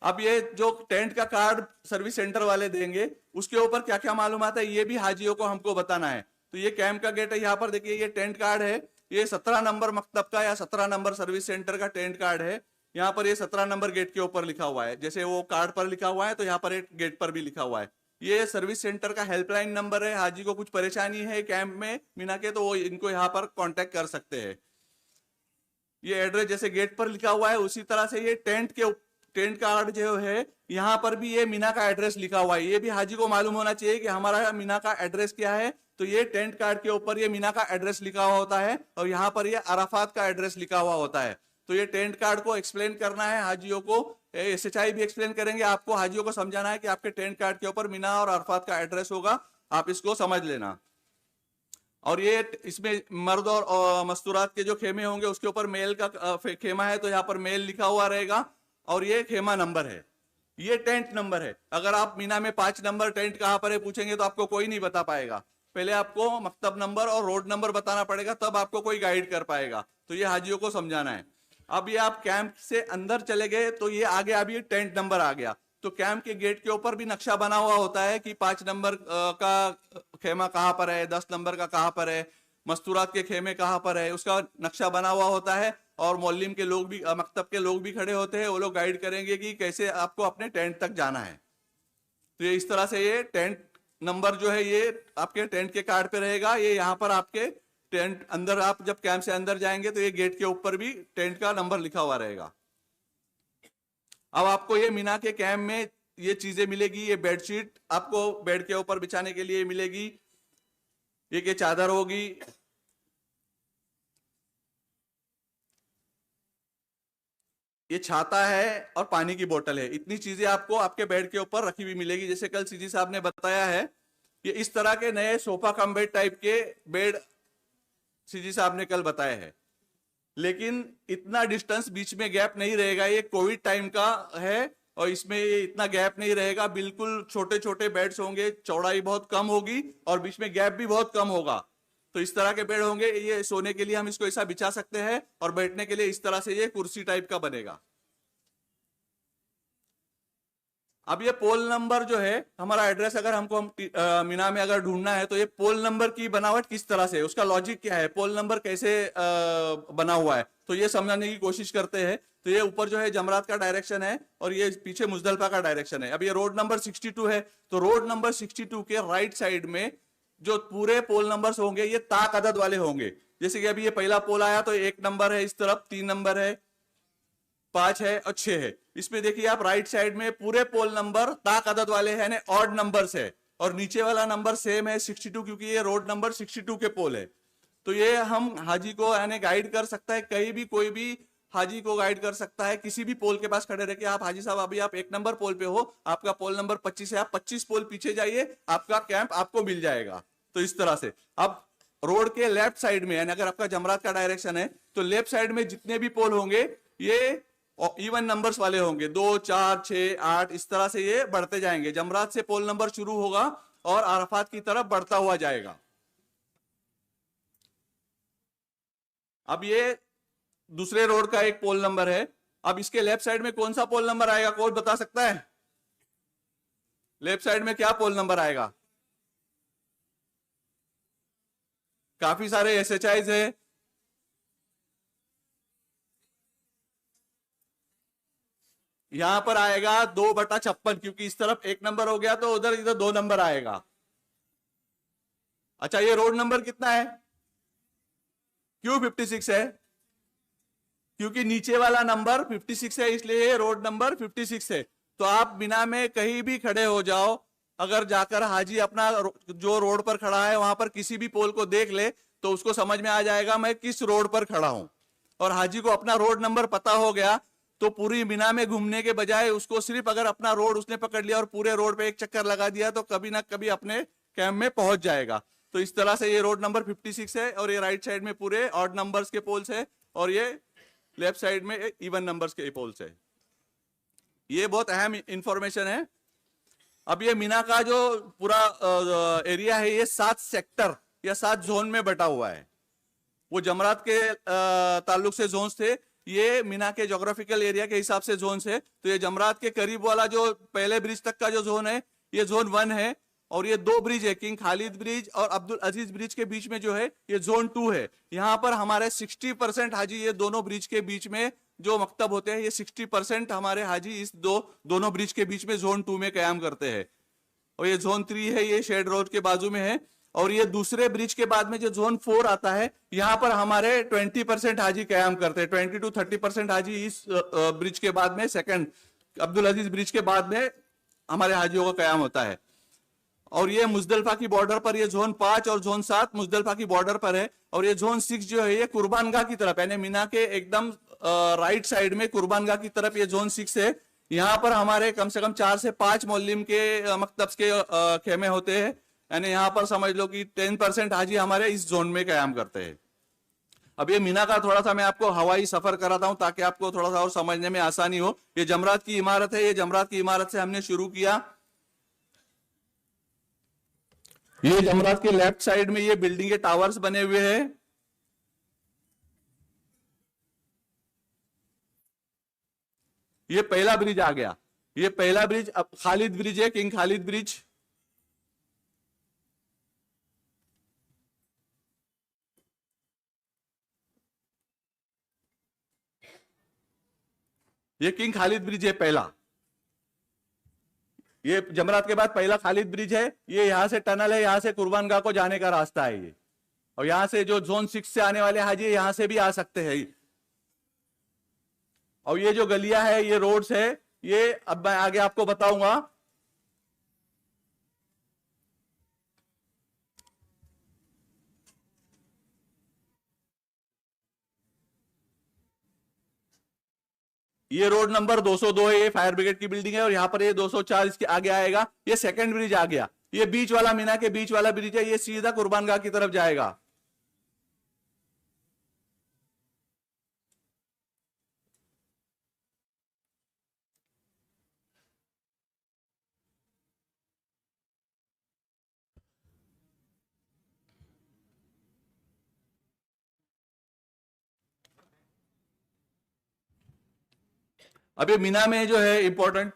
अब ये जो टेंट का कार्ड सर्विस सेंटर वाले देंगे उसके ऊपर क्या क्या मालूमात है ये भी हाजियों को हमको बताना है। तो ये कैंप का गेट है, यहाँ पर देखिए ये टेंट कार्ड है, ये 17 नंबर मकतब का या 17 नंबर सर्विस सेंटर का टेंट कार्ड है। यहाँ पर ये 17 नंबर गेट के ऊपर लिखा हुआ है, जैसे वो कार्ड पर लिखा हुआ है तो यहाँ पर एक गेट पर भी लिखा हुआ है। ये सर्विस सेंटर का हेल्पलाइन नंबर है। हाजी को कुछ परेशानी है कैंप में मीना के तो वो इनको यहाँ पर कांटेक्ट कर सकते हैं। ये एड्रेस जैसे गेट पर लिखा हुआ है उसी तरह से ये टेंट कार्ड जो है यहाँ पर भी ये मीना का एड्रेस लिखा हुआ है। ये भी हाजी को मालूम होना चाहिए कि हमारा मीना का एड्रेस क्या है। तो ये टेंट कार्ड के ऊपर ये मीना का एड्रेस लिखा हुआ होता है और यहाँ पर ये अराफात का एड्रेस लिखा हुआ होता है। तो ये टेंट कार्ड को एक्सप्लेन करना है हाजियों को, SHI भी एक्सप्लेन करेंगे आपको। हाजियों को समझाना है कि आपके टेंट कार्ड के ऊपर मीना और अराफात का एड्रेस होगा, आप इसको समझ लेना। और ये इसमें मर्द और मस्तूरात के जो खेमे होंगे उसके ऊपर मेल का खेमा है तो यहाँ पर मेल लिखा हुआ रहेगा और ये खेमा नंबर है, ये टेंट नंबर है। अगर आप मीना में 5 नंबर टेंट कहाँ पर है पूछेंगे तो आपको कोई नहीं बता पाएगा। पहले आपको मकतब नंबर और रोड नंबर बताना पड़ेगा, तब आपको कोई गाइड कर पाएगा। तो ये हाजियों को समझाना है। अब ये आप कैंप से अंदर चले गए तो ये आगे अभी टेंट नंबर आ गया। तो कैंप के गेट के ऊपर भी नक्शा बना हुआ होता है कि 5 नंबर का खेमा कहाँ पर है, 10 नंबर का कहाँ पर है, मस्तूरात के खेमे कहाँ पर है, उसका नक्शा बना हुआ होता है। और मौलिम के लोग भी, मकतब के लोग भी खड़े होते हैं, वो लोग गाइड करेंगे कि कैसे आपको अपने टेंट तक जाना है। तो ये इस तरह से ये टेंट नंबर जो है ये आपके टेंट के कार्ड पे रहेगा। ये यहाँ पर आपके टेंट अंदर, आप जब कैंप से अंदर जाएंगे तो ये गेट के ऊपर भी टेंट का नंबर लिखा हुआ रहेगा। अब आपको ये मीना के कैंप में ये चीजें मिलेगी। ये बेडशीट आपको बेड के ऊपर बिछाने के लिए मिलेगी, ये चादर होगी, ये छाता है और पानी की बोतल है। इतनी चीजें आपको आपके बेड के ऊपर रखी हुई मिलेगी। जैसे कल सीजी साहब ने बताया है, ये इस तरह के नए सोफा कम बेड टाइप के बेड सीजी साहब ने कल बताया है। लेकिन इतना डिस्टेंस बीच में गैप नहीं रहेगा, ये कोविड टाइम का है और इसमें ये इतना गैप नहीं रहेगा, बिल्कुल छोटे छोटे बेड्स होंगे, चौड़ाई बहुत कम होगी और बीच में गैप भी बहुत कम होगा। तो इस तरह के बेड होंगे, ये सोने के लिए हम इसको ऐसा बिछा सकते हैं और बैठने के लिए इस तरह से ये कुर्सी टाइप का बनेगा। अब ये पोल नंबर जो है हमारा एड्रेस, अगर हमको मीना में अगर ढूंढना है तो ये पोल नंबर की बनावट किस तरह से है, उसका लॉजिक क्या है, पोल नंबर कैसे बना हुआ है, तो ये समझने की कोशिश करते हैं। तो ये ऊपर जो है जमरात का डायरेक्शन है और ये पीछे मुजदलफा का डायरेक्शन है। अब ये रोड नंबर 62 है, तो रोड नंबर 62 के राइट साइड में जो पूरे पोल नंबर्स होंगे ये ताक अदद वाले होंगे। जैसे कि अभी ये पहला पोल आया तो 1 नंबर है, इस तरफ 3 नंबर है, 5 है और 6 है। इसमें देखिए आप राइट साइड में पूरे पोल नंबर ताक अदद वाले हैं, ऑड नंबर्स है, और नीचे वाला नंबर सेम है 62, क्योंकि ये रोड नंबर 62 के पोल है। तो ये हम हाजी को यानी गाइड कर सकता है, कहीं भी कोई भी हाजी को गाइड कर सकता है, किसी भी पोल के पास खड़े रह के, आप हाजी साहब अभी आप 1 नंबर पोल पे हो, आपका पोल नंबर 25 है, आप 25 पोल पीछे जाइए, आपका कैंप आपको मिल जाएगा। तो इस तरह से अब रोड के लेफ्ट साइड में, यानी अगर आपका जमरात का डायरेक्शन है तो लेफ्ट साइड में जितने भी पोल होंगे ये इवन नंबर्स वाले होंगे, 2, 4, 6, 8, इस तरह से ये बढ़ते जाएंगे। जमरात से पोल नंबर शुरू होगा और अराफात की तरफ बढ़ता हुआ जाएगा। अब ये दूसरे रोड का एक पोल नंबर है। अब इसके लेफ्ट साइड में कौन सा पोल नंबर आएगा, कौन बता सकता है? लेफ्ट साइड में क्या पोल नंबर आएगा? काफी सारे SHIs है। यहां पर आएगा 2/56, क्योंकि इस तरफ 1 नंबर हो गया तो उधर इधर 2 नंबर आएगा। अच्छा, ये रोड नंबर कितना है? क्यों 56 है? क्योंकि नीचे वाला नंबर 56 है, इसलिए ये रोड नंबर 56 है। तो आप बिना में कहीं भी खड़े हो जाओ, अगर जाकर हाजी अपना जो रोड पर खड़ा है वहां पर किसी भी पोल को देख ले तो उसको समझ में आ जाएगा मैं किस रोड पर खड़ा हूं। और हाजी को अपना रोड नंबर पता हो गया तो पूरी मीना में घूमने के बजाय उसको सिर्फ अगर अपना रोड उसने पकड़ लिया और पूरे रोड पे एक चक्कर लगा दिया तो कभी ना कभी अपने कैंप में पहुंच जाएगा। तो इस तरह से ये रोड नंबर 56 है और ये राइट साइड में पूरे ऑड नंबर्स के पोल्स है और ये लेफ्ट साइड में इवन नंबर्स के पोल्स है। ये बहुत अहम इंफॉर्मेशन है। अब ये मीना का जो पूरा एरिया है ये 7 सेक्टर या 7 जोन में बटा हुआ है। वो जमरात के ताल्लुक से जोन्स थे, ये मीना के ज्योग्राफिकल एरिया के हिसाब से जोन है। तो ये जमरात के करीब वाला जो पहले ब्रिज तक का जो जोन है ये जोन 1 है और ये 2 ब्रिज है, किंग खालिद ब्रिज और अब्दुल अजीज ब्रिज के बीच में जो है ये जोन 2 है। यहाँ पर हमारे 60% हाजी ये दोनों ब्रिज के बीच में जो मकतब होते हैं ये 60% हमारे हाजी इस दोनों ब्रिज के बीच में जोन 2 में कयाम करते हैं। और ये जोन 3 है, ये शेड रोड के बाजू में है। और ये दूसरे ब्रिज के बाद में जो जोन 4 आता है यहाँ पर हमारे 20% हाजी कयाम करते हैं। 20 to 30% हाजी इस ब्रिज के बाद में, सेकंड अब्दुल अजीज ब्रिज के बाद में हमारे हाजियों का कयाम होता है। और ये मुजदलफा की बॉर्डर पर ये जोन 5 और जोन 7 मुजदलफा की बॉर्डर पर है। और ये जोन 6 जो है ये कुर्बानगाह की तरफ, यानी मीना के एकदम राइट साइड में कुर्बानगाह की तरफ ये जोन 6 है। यहाँ पर हमारे कम से कम 4 से 5 मौलिम के मकतब के खेमे होते हैं, यानी यहाँ पर समझ लो कि 10% हाजी हमारे इस जोन में कयाम करते हैं। अब ये मीना का थोड़ा सा मैं आपको हवाई सफर कराता हूं ताकि आपको थोड़ा सा और समझने में आसानी हो। ये जमरात की इमारत है, ये जमरात की इमारत से हमने शुरू किया। ये जमरात के लेफ्ट साइड में ये बिल्डिंग के टावर्स बने हुए हैं। ये पहला ब्रिज आ गया, ये पहला ब्रिज अब खालिद ब्रिज है, किंग खालिद ब्रिज। ये किंग खालिद ब्रिज है पहला, ये जमरात के बाद पहला खालिद ब्रिज है। ये यहां से टनल है, यहां से कुर्बानगाह को जाने का रास्ता है ये। और यहां से जो जोन 6 से आने वाले हाजी यहां से भी आ सकते हैं। और ये जो गलियां है ये रोड्स है, ये अब मैं आगे आपको बताऊंगा। ये रोड नंबर 202 है, ये फायर ब्रिगेड की बिल्डिंग है। और यहाँ पर ये 204 इसके आगे आएगा, ये सेकंड ब्रिज आ गया। ये बीच वाला मीना के बीच वाला ब्रिज है, ये सीधा कुर्बानगाह की तरफ जाएगा। अब ये मीना में जो है इंपॉर्टेंट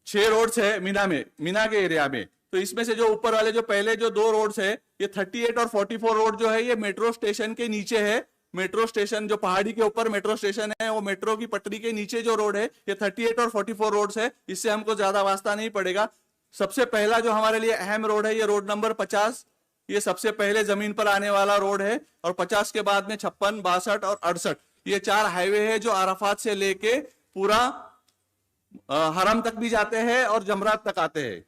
6 रोड्स है मीना में, मीना के एरिया में। तो इसमें से जो ऊपर वाले जो पहले जो 2 रोड्स है, ये 38 और 44 रोड जो है ये मेट्रो स्टेशन के नीचे है। मेट्रो स्टेशन जो पहाड़ी के ऊपर मेट्रो स्टेशन है, वो मेट्रो की पटरी के नीचे जो रोड है ये 38 और 44 रोड्स है। इससे हमको ज्यादा वास्ता नहीं पड़ेगा। सबसे पहला जो हमारे लिए अहम रोड है ये रोड नंबर 50, ये सबसे पहले जमीन पर आने वाला रोड है। और 50 के बाद में 56, 62 और 68 ये 4 हाईवे है जो अराफात से लेके पूरा हरम तक भी जाते हैं और जमरात तक आते हैं।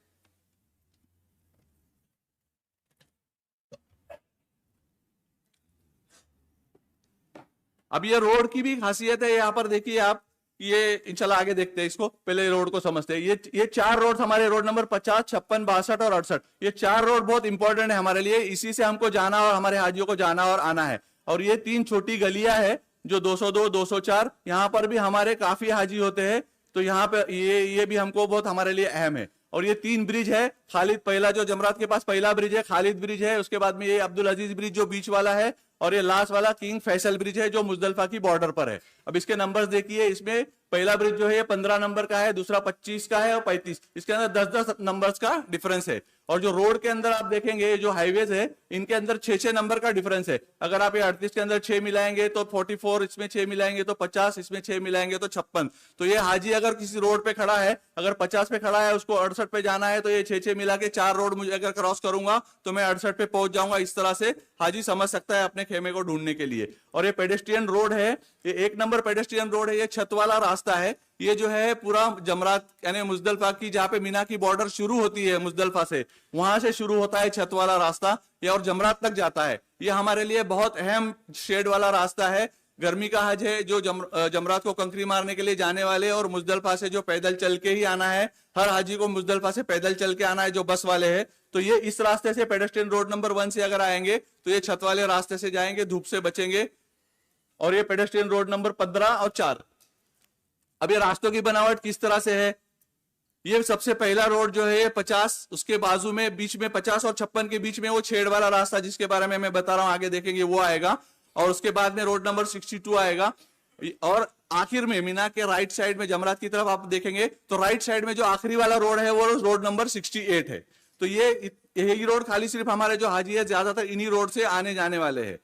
अब ये रोड की भी खासियत है, यहां पर देखिए आप, ये इंशाल्लाह आगे देखते हैं इसको, पहले रोड को समझते हैं। ये 4 रोड हमारे रोड नंबर 50, 56, 62 और 68 ये 4 रोड बहुत इंपॉर्टेंट है हमारे लिए। इसी से हमको जाना और हमारे हाजियों को जाना और आना है। और ये 3 छोटी गलियां है जो 202, 204, यहां पर भी हमारे काफी हाजी होते हैं। तो यहाँ पे ये भी हमको बहुत हमारे लिए अहम है। और ये 3 ब्रिज है, खालिद पहला जो जमरात के पास पहला ब्रिज है खालिद ब्रिज है, उसके बाद में ये अब्दुल अजीज ब्रिज जो बीच वाला है, और ये लास्ट वाला किंग फैसल ब्रिज है जो मुजदलफा की बॉर्डर पर है। अब इसके नंबर्स देखिए, इसमें पहला ब्रिज जो है ये 15 नंबर का है, दूसरा 25 का है और 35, इसके अंदर 10-10 नंबर्स का डिफरेंस है। और जो रोड के अंदर आप देखेंगे जो हाईवेज है इनके अंदर 6-6 नंबर का डिफरेंस है। अगर आप ये 38 के अंदर 6 मिलाएंगे तो 44, इसमें 6 मिलाएंगे तो 50, इसमें 6 मिलाएंगे तो 56। तो ये हाजी अगर किसी रोड पे खड़ा है, अगर 50 पे खड़ा है, उसको 68 पे जाना है, तो ये 6-6 मिला के 4 रोड मुझे अगर क्रॉस करूंगा तो मैं 68 पे पहुंच जाऊंगा। इस तरह से हाजी समझ सकता है अपने खेमे को ढूंढने के लिए। और ये पेडेस्ट्रियन रोड है, ये 1 नंबर पेडेस्ट्रियन रोड है, ये छत वाला रास्ता है। ये जो है पूरा जमरात यानी मुजदलफा की, जहां पे मीना की बॉर्डर शुरू होती है मुजदलफा से, वहां से शुरू होता है छत वाला रास्ता, ये और जमरात तक जाता है। ये हमारे लिए बहुत अहम शेड वाला रास्ता है। गर्मी का हज है जो जमरात को कंकरी मारने के लिए जाने वाले और मुजदलफा से जो पैदल चल के ही आना है, हर हाजी को मुजदलफा से पैदल चल के आना है जो बस वाले हैं। तो ये इस रास्ते से पेडेस्ट्रियन रोड नंबर 1 से अगर आएंगे तो ये छत वाले रास्ते से जाएंगे, धूप से बचेंगे। और ये पेडेस्ट्रियन रोड नंबर 15 और 4। अब ये रास्तों की बनावट किस तरह से है, ये सबसे पहला रोड जो है 50, उसके बाजू में बीच में 50 और 56 के बीच में वो छेड़ वाला रास्ता जिसके बारे में मैं बता रहा हूं, आगे देखेंगे वो आएगा। और उसके बाद में रोड नंबर 62 आएगा। और आखिर में मीना के राइट साइड में जमरात की तरफ आप देखेंगे तो राइट साइड में जो आखिरी वाला रोड है वो रोड नंबर 68 है। तो यही रोड खाली सिर्फ हमारे जो हाजी है ज्यादातर इन्हीं रोड से आने जाने वाले हैं।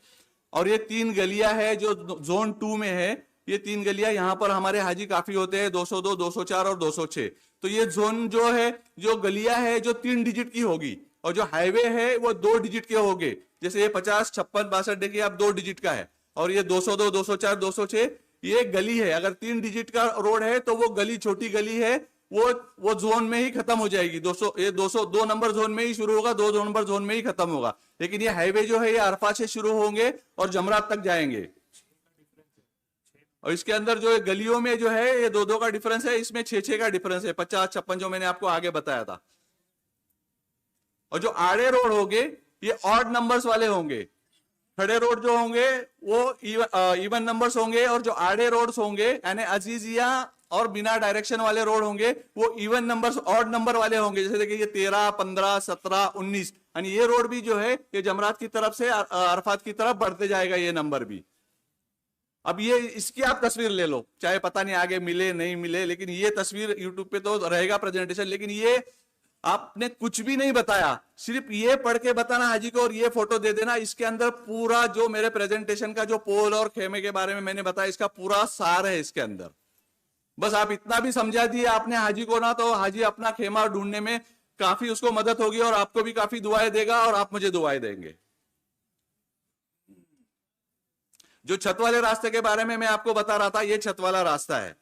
और ये 3 गलियां है जो जोन 2 में है, ये 3 गलियां, यहां पर हमारे हाजी काफी होते हैं, 202, 204 और 206। तो ये जोन जो है, जो गलियां है जो 3 डिजिट की होगी, और जो हाईवे है वो 2 डिजिट के होंगे। जैसे ये 50, 56, 62 देखिए आप 2 डिजिट का है, और ये 202, 204, 206 ये गली है। अगर 3 डिजिट का रोड है तो वो गली छोटी गली है, वो जोन में ही खत्म हो जाएगी। 202 नंबर जोन में ही शुरू होगा, 2 नंबर जोन में ही खत्म होगा। लेकिन ये हाईवे जो है ये अरफा से शुरू होंगे और जमरात तक जाएंगे। और इसके अंदर जो गलियों में जो है ये 2-2 का डिफरेंस है, इसमें 6-6 का डिफरेंस है, 50, 56 जो मैंने आपको आगे बताया था। और जो आड़े रोड होंगे ये ऑड नंबर्स वाले होंगे। खड़े रोड जो होंगे वो इवन नंबर्स होंगे, और जो आड़े रोड्स होंगे यानी अजीजिया और बिना डायरेक्शन वाले रोड होंगे वो इवन नंबर्स ऑड नंबर वाले होंगे। जैसे देखिए ये 13, 15, 17, 19, यानी ये रोड भी जो है ये जमरात की तरफ से अरफात की तरफ बढ़ते जाएगा ये नंबर भी। अब ये इसकी आप तस्वीर ले लो, चाहे पता नहीं आगे मिले नहीं मिले, लेकिन ये तस्वीर यूट्यूब पे तो रहेगा प्रेजेंटेशन। लेकिन ये आपने कुछ भी नहीं बताया, सिर्फ ये पढ़ के बताना हाजी को और ये फोटो दे देना। इसके अंदर पूरा जो मेरे प्रेजेंटेशन का जो पोल और खेमे के बारे में मैंने बताया इसका पूरा सार है इसके अंदर। बस आप इतना भी समझा दिए आपने हाजी को ना, तो हाजी अपना खेमा ढूंढने में काफी उसको मदद होगी और आपको भी काफी दुआएं देगा और आप मुझे दुआएं देंगे। जो छत वाले रास्ते के बारे में मैं आपको बता रहा था, ये छत वाला रास्ता है,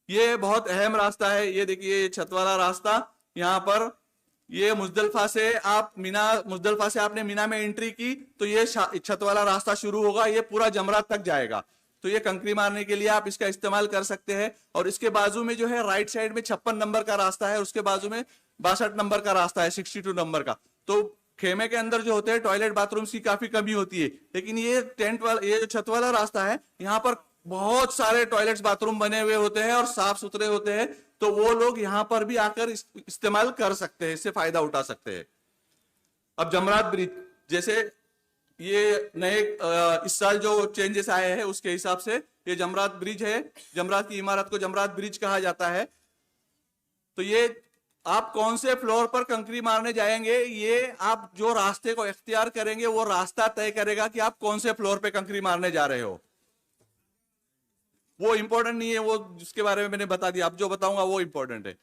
ये बहुत अहम रास्ता है। ये देखिए ये छत वाला रास्ता, यहाँ पर ये मुजदलफा से मुजदलफा से आपने मीना में एंट्री की तो ये छत वाला रास्ता शुरू होगा, ये पूरा जमरात तक जाएगा। तो ये कंकरी मारने के लिए आप इसका इस्तेमाल कर सकते हैं। और इसके बाजू में जो है राइट साइड में 56 नंबर का रास्ता है, उसके बाजू में 62 नंबर का रास्ता है, 62 नंबर का। तो खेमे के अंदर जो होते हैं टॉयलेट बाथरूम्स की काफी कमी होती है, लेकिन ये टेंट वाला, ये जो छत वाला रास्ता है, यहाँ पर बहुत सारे टॉयलेट्स बाथरूम बने हुए होते हैं और साफ सुथरे होते हैं। तो वो लोग यहाँ पर भी आकर इस्तेमाल कर सकते हैं, इससे फायदा उठा सकते हैं। अब जमरात ब्रिज, जैसे ये नए इस साल जो चेंजेस आए हैं उसके हिसाब से ये जमरात ब्रिज है, जमरात की इमारत को जमरात ब्रिज कहा जाता है। तो ये आप कौन से फ्लोर पर कंकरी मारने जाएंगे, ये आप जो रास्ते को इख्तियार करेंगे वो रास्ता तय करेगा कि आप कौन से फ्लोर पे कंकरी मारने जा रहे हो। वो इंपॉर्टेंट नहीं है, वो जिसके बारे में मैंने बता दिया, अब जो बताऊंगा वो इंपॉर्टेंट है।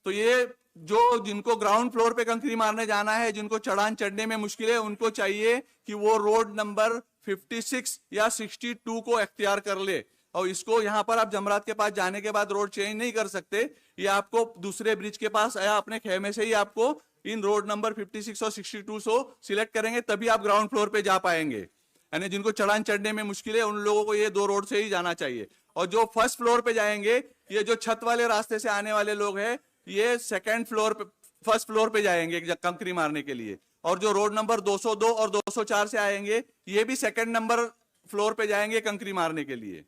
तो ये जो जिनको ग्राउंड फ्लोर पे कंकरी मारने जाना है, जिनको चढ़ान चढ़ने में मुश्किल है, उनको चाहिए कि वो रोड नंबर 56 या 62 को इख्तियार कर ले। और इसको यहाँ पर आप जमरात के पास जाने के बाद रोड चेंज नहीं कर सकते, ये आपको दूसरे ब्रिज के पास या अपने खेमे से ही आपको इन रोड नंबर 56 और 62 को सिलेक्ट करेंगे, तभी आप ग्राउंड फ्लोर पे जा पाएंगे। यानी जिनको चढ़ान चढ़ने में मुश्किल है उन लोगों को ये दो रोड से ही जाना चाहिए। और जो फर्स्ट फ्लोर पे जाएंगे, ये जो छत वाले रास्ते से आने वाले लोग हैं, ये सेकंड फ्लोर पे, फर्स्ट फ्लोर पे जाएंगे कंकरी मारने के लिए। और जो रोड नंबर 202 और 204 से आएंगे, ये भी सेकंड नंबर फ्लोर पे जाएंगे कंकरी मारने के लिए।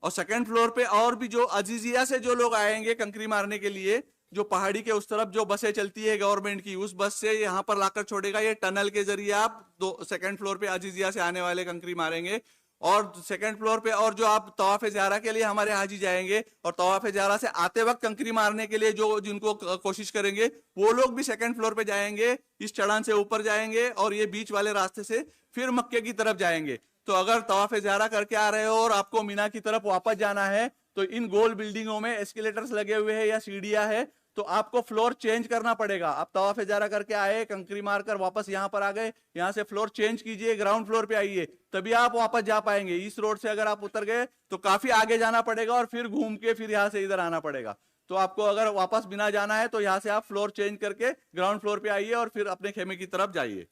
और सेकंड फ्लोर पे और भी जो अजीजिया से जो लोग आएंगे कंकरी मारने के लिए, जो पहाड़ी के उस तरफ जो बसें चलती है गवर्नमेंट की, उस बस से यहाँ पर लाकर छोड़ेगा। ये टनल के जरिए आप सेकंड फ्लोर पे अजीजिया से आने वाले कंकरी मारेंगे। और सेकंड फ्लोर पे और जो आप तवाफ ज़ियारा के लिए हमारे हाजी जाएंगे और तवाफ ज़ियारा से आते वक्त कंकरी मारने के लिए जो जिनको कोशिश करेंगे, वो लोग भी सेकंड फ्लोर पे जाएंगे, इस चढ़ान से ऊपर जाएंगे और ये बीच वाले रास्ते से फिर मक्के की तरफ जाएंगे। तो अगर तवाफ ज़ियारा करके आ रहे हो और आपको मीना की तरफ वापस जाना है, तो इन गोल बिल्डिंगों में एस्केलेटर्स लगे हुए हैं या सीढ़ियां है, तो आपको फ्लोर चेंज करना पड़ेगा। आप तवाफ ज़ियारा करके आए, कंकरी मारकर वापस यहाँ पर आ गए, यहाँ से फ्लोर चेंज कीजिए, ग्राउंड फ्लोर पे आइए, तभी आप वापस जा पाएंगे। इस रोड से अगर आप उतर गए तो काफी आगे जाना पड़ेगा और फिर घूम के फिर यहाँ से इधर आना पड़ेगा। तो आपको अगर वापस बिना जाना है तो यहाँ से आप फ्लोर चेंज करके ग्राउंड फ्लोर पे आइए और फिर अपने खेमे की तरफ जाइए।